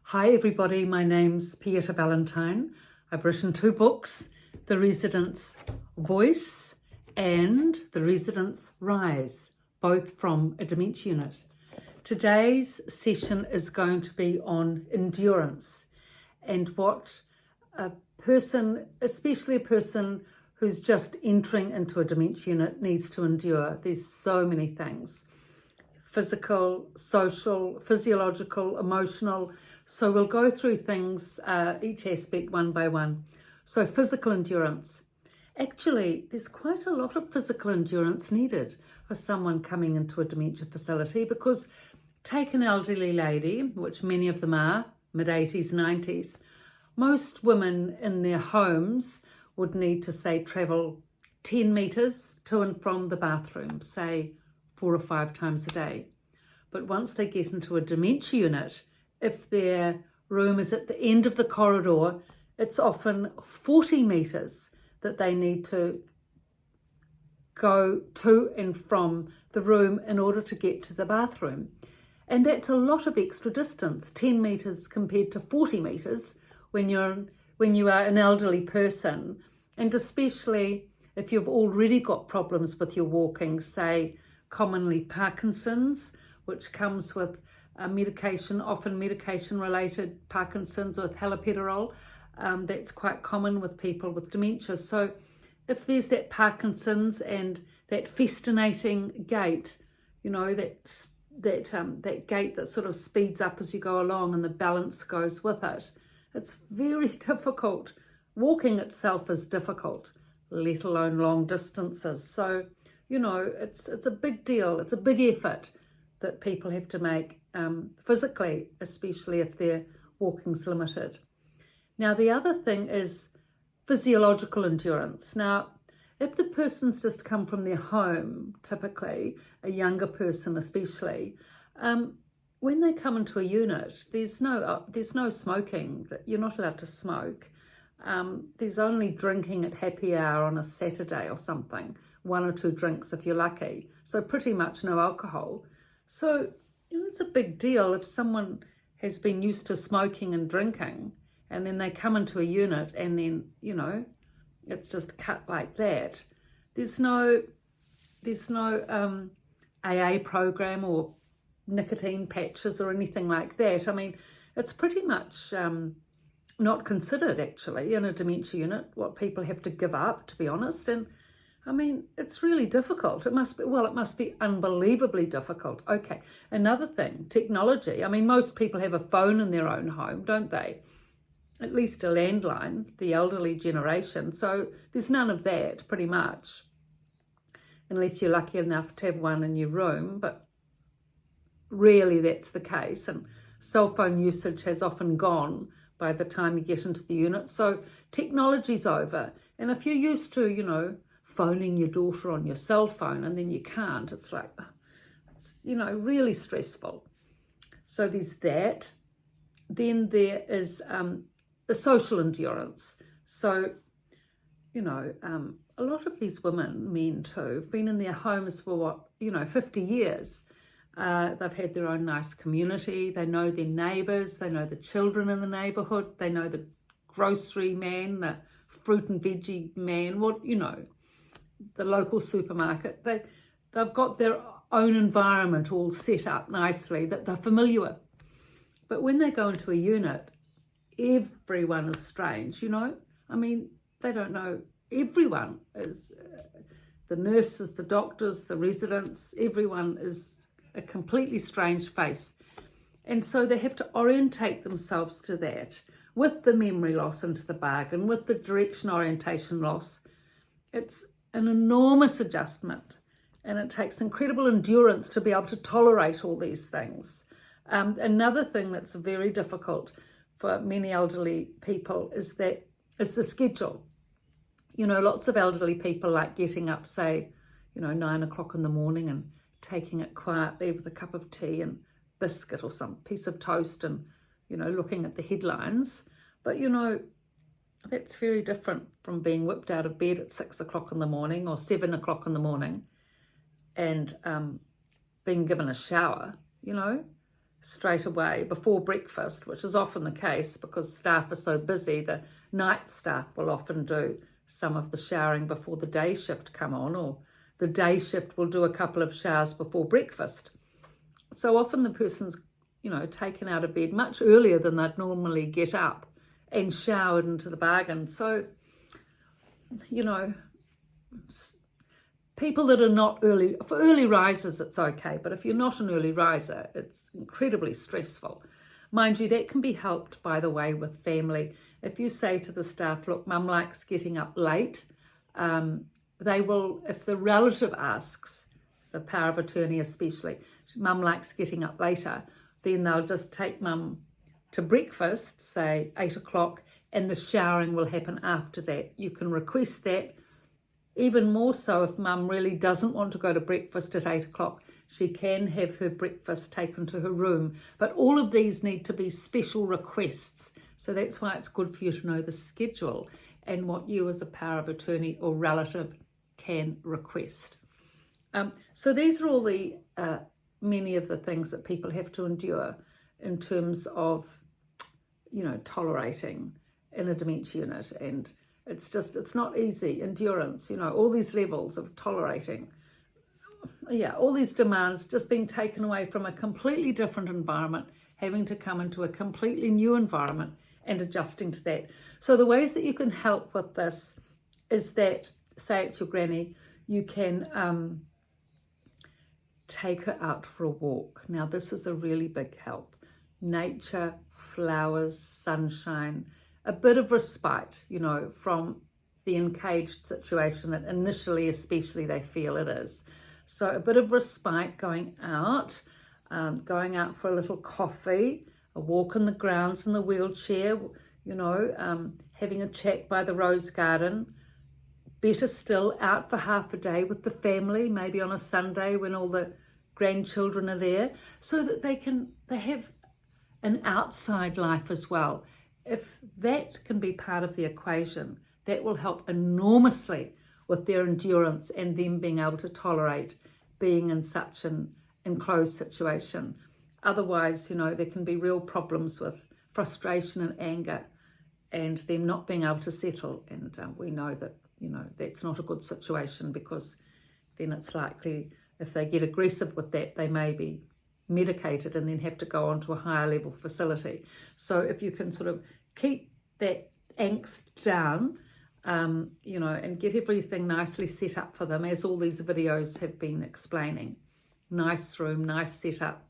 Hi everybody, my name's Pieta Valentine. I've written 2 books, The Resident's Voice and The Resident's Rise, both from a dementia unit. Today's session is going to be on endurance and what a person, especially a person who's just entering into a dementia unit, needs to endure. There's so many things. Physical, social, physiological, emotional. So we'll go through things, each aspect one by one. So physical endurance. Actually, there's quite a lot of physical endurance needed for someone coming into a dementia facility, because take an elderly lady, which many of them are, mid-80s, 90s. Most women in their homes would need to, say, travel 10 metres to and from the bathroom, say 4 or 5 times a day. But once they get into a dementia unit, if their room is at the end of the corridor, it's often 40 metres that they need to go to and from the room in order to get to the bathroom. And that's a lot of extra distance, 10 metres compared to 40 metres when you are an elderly person, and especially if you've already got problems with your walking, say commonly Parkinson's, which comes with medication, often medication-related Parkinson's with haloperidol. That's quite common with people with dementia. So if there's that Parkinson's and that festinating gait, you know, that gait that sort of speeds up as you go along and the balance goes with it, it's very difficult. Walking itself is difficult, let alone long distances. So, you know, it's a big deal. It's a big effort that people have to make physically, especially if their walking's limited. Now, the other thing is physiological endurance. Now, if the person's just come from their home, typically, a younger person especially, when they come into a unit, there's no smoking. You're not allowed to smoke. There's only drinking at happy hour on a Saturday or something, 1 or 2 drinks if you're lucky. So pretty much no alcohol. So, you know, it's a big deal if someone has been used to smoking and drinking and then they come into a unit and then, you know, it's just cut like that. There's no AA program or nicotine patches or anything like that. I mean, it's pretty much not considered actually in a dementia unit, what people have to give up, to be honest. And I mean, it's really difficult. It must be unbelievably difficult. Okay, another thing, technology. I mean, most people have a phone in their own home, don't they? At least a landline, the elderly generation. So there's none of that, pretty much, unless you're lucky enough to have one in your room, but rarely that's the case. And cell phone usage has often gone by the time you get into the unit. So technology's over. And if you're used to, you know, phoning your daughter on your cell phone and then you can't, it's like, it's, you know, really stressful. So there's that. Then there is the social endurance. So, you know, a lot of these women, men too, have been in their homes for 50 years. They've had their own nice community. They know their neighbours. They know the children in the neighbourhood. They know the grocery man, the fruit and veggie man, the local supermarket. They've got their own environment all set up nicely that they're familiar with. But when they go into a unit, everyone is strange, you know. I mean, they don't know. Everyone is, the nurses, the doctors, the residents, everyone is a completely strange face. And so they have to orientate themselves to that, with the memory loss into the bargain, with the direction orientation loss. It's an enormous adjustment, and it takes incredible endurance to be able to tolerate all these things. Another thing that's very difficult for many elderly people is the schedule. You know, lots of elderly people like getting up, say, 9 o'clock in the morning and taking it quietly with a cup of tea and biscuit or some piece of toast and, looking at the headlines. But, that's very different from being whipped out of bed at 6 o'clock in the morning or 7 o'clock in the morning and being given a shower, straight away before breakfast, which is often the case because staff are so busy. The night staff will often do some of the showering before the day shift come on, or the day shift will do a couple of showers before breakfast. So often the person's, taken out of bed much earlier than they'd normally get up and showered into the bargain. So, people that are not early, for early risers it's okay, but if you're not an early riser, it's incredibly stressful. Mind you, that can be helped, by the way, with family. If you say to the staff, look, mum likes getting up late, they will, if the relative asks, the power of attorney especially, mum likes getting up later, then they'll just take mum to breakfast, say 8 o'clock, and the showering will happen after that. You can request that. Even more so if mum really doesn't want to go to breakfast at 8 o'clock, she can have her breakfast taken to her room. But all of these need to be special requests. So that's why it's good for you to know the schedule and what you as a power of attorney or relative can request. So these are all the many of the things that people have to endure in terms of, tolerating in a dementia unit. And it's not easy. Endurance, all these levels of tolerating. All these demands just being taken away from a completely different environment, having to come into a completely new environment and adjusting to that. So the ways that you can help with this is that, say it's your granny, you can take her out for a walk. Now this is a really big help. Nature, flowers, sunshine, a bit of respite, from the encaged situation that initially especially they feel it is. So a bit of respite, going out for a little coffee, a walk in the grounds in the wheelchair, having a chat by the rose garden. Better still, out for half a day with the family, maybe on a Sunday when all the grandchildren are there, so that they have an outside life as well. If that can be part of the equation, that will help enormously with their endurance and them being able to tolerate being in such an enclosed situation. Otherwise, there can be real problems with frustration and anger and them not being able to settle. And we know that, that's not a good situation, because then it's likely if they get aggressive with that, they may be medicated and then have to go on to a higher level facility. So if you can sort of keep that angst down, and get everything nicely set up for them, as all these videos have been explaining. Nice room, nice setup,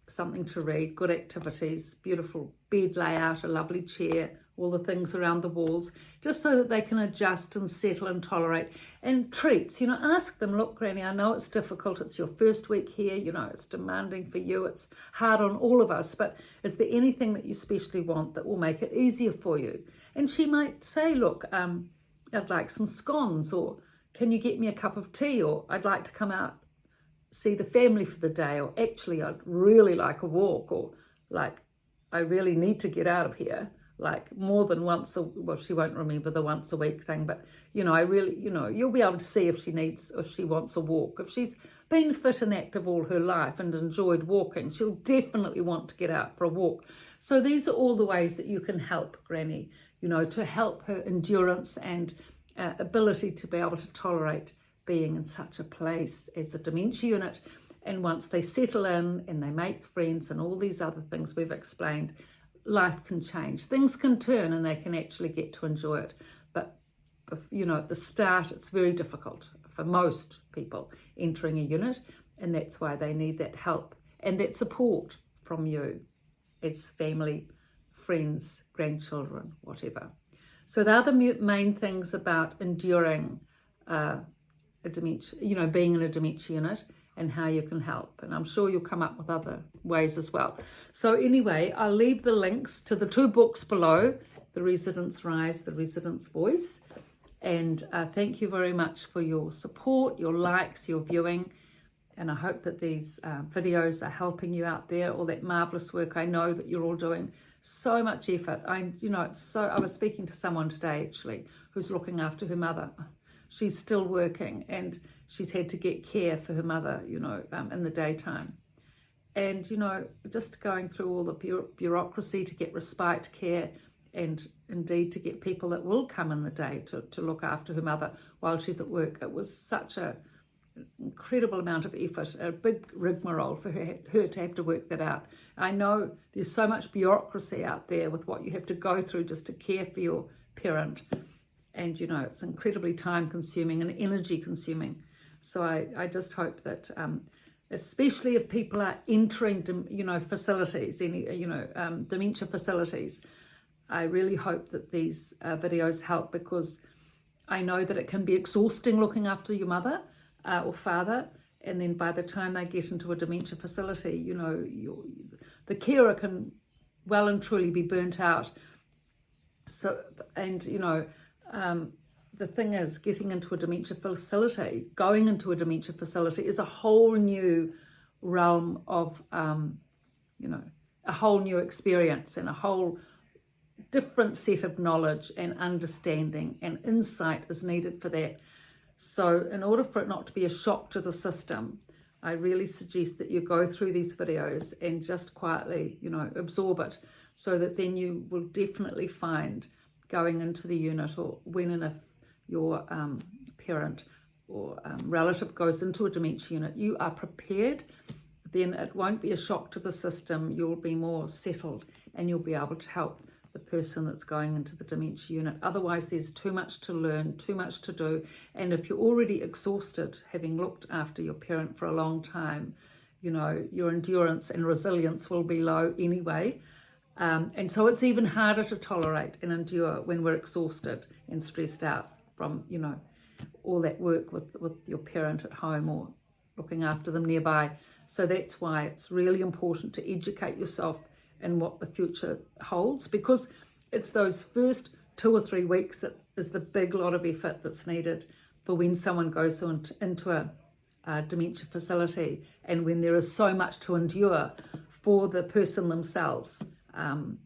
something to read, good activities, beautiful bed layout, a lovely chair, all the things around the walls, just so that they can adjust and settle and tolerate. And treats, ask them, look, Granny, I know it's difficult, it's your first week here, it's demanding for you, it's hard on all of us, but is there anything that you especially want that will make it easier for you? And she might say, look, I'd like some scones, or can you get me a cup of tea, or I'd like to come out, see the family for the day, or actually I'd really like a walk, or like I really need to get out of here, like more than once well, she won't remember the once a week thing, but I really, you'll be able to see if she wants a walk. If she's been fit and active all her life and enjoyed walking, she'll definitely want to get out for a walk. So these are all the ways that you can help Granny, to help her endurance and ability to be able to tolerate being in such a place as a dementia unit. And once they settle in and they make friends and all these other things we've explained, life can change. Things can turn and they can actually get to enjoy it. But, at the start, it's very difficult for most people entering a unit, and that's why they need that help and that support from you as family, friends, grandchildren, whatever. So the other main things about enduring a dementia, being in a dementia unit, and how you can help. And I'm sure you'll come up with other ways as well. So anyway, I'll leave the links to the 2 books below, The Resident's Rise, The Resident's Voice. And thank you very much for your support, your likes, your viewing. And I hope that these videos are helping you out there, all that marvelous work. I know that you're all doing so much effort. I was speaking to someone today actually who's looking after her mother. She's still working and she's had to get care for her mother, in the daytime. and, you know, just going through all the bureaucracy to get respite care, and indeed to get people that will come in the day to look after her mother while she's at work. It was such an incredible amount of effort, a big rigmarole for her to have to work that out. I know there's so much bureaucracy out there with what you have to go through just to care for your parent, and, you know, it's incredibly time consuming and energy consuming. So I just hope that especially if people are entering, you know, facilities, dementia facilities, I really hope that these videos help, because I know that it can be exhausting looking after your mother or father, and then by the time they get into a dementia facility, you know, the carer can well and truly be burnt out. So, and, you know, the thing is, getting into a dementia facility, going into a dementia facility is a whole new realm of, you know, a whole new experience and a whole different set of knowledge and understanding and insight is needed for that. So in order for it not to be a shock to the system, I really suggest that you go through these videos and just quietly, you know, absorb it, so that then you will definitely find going into the unit, or when and if your parent or relative goes into a dementia unit, you are prepared. Then it won't be a shock to the system. You'll be more settled and you'll be able to help the person that's going into the dementia unit. Otherwise, there's too much to learn, too much to do. And if you're already exhausted, having looked after your parent for a long time, you know, your endurance and resilience will be low anyway. And so it's even harder to tolerate and endure when we're exhausted and stressed out from, you know, all that work with your parent at home or looking after them nearby. So that's why it's really important to educate yourself in what the future holds, because it's those first 2 or 3 weeks that is the big lot of effort that's needed for when someone goes into a dementia facility, and when there is so much to endure for the person themselves,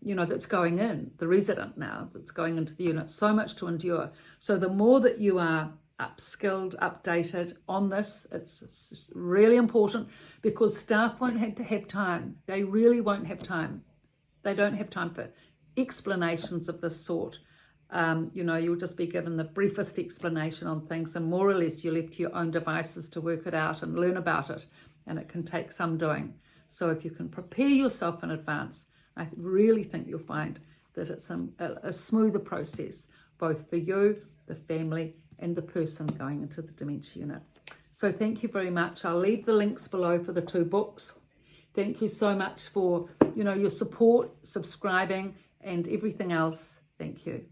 you know, that's going in, the resident now that's going into the unit, so much to endure. So the more that you are upskilled, updated on this, it's really important, because staff won't have time. They really won't have time. They don't have time for explanations of this sort. You know, you'll just be given the briefest explanation on things, and more or less you're left to your own devices to work it out and learn about it, and it can take some doing. So if you can prepare yourself in advance, I really think you'll find that it's a smoother process, both for you, the family, and the person going into the dementia unit. So thank you very much. I'll leave the links below for the 2 books. Thank you so much for, you know, your support, subscribing, and everything else. Thank you.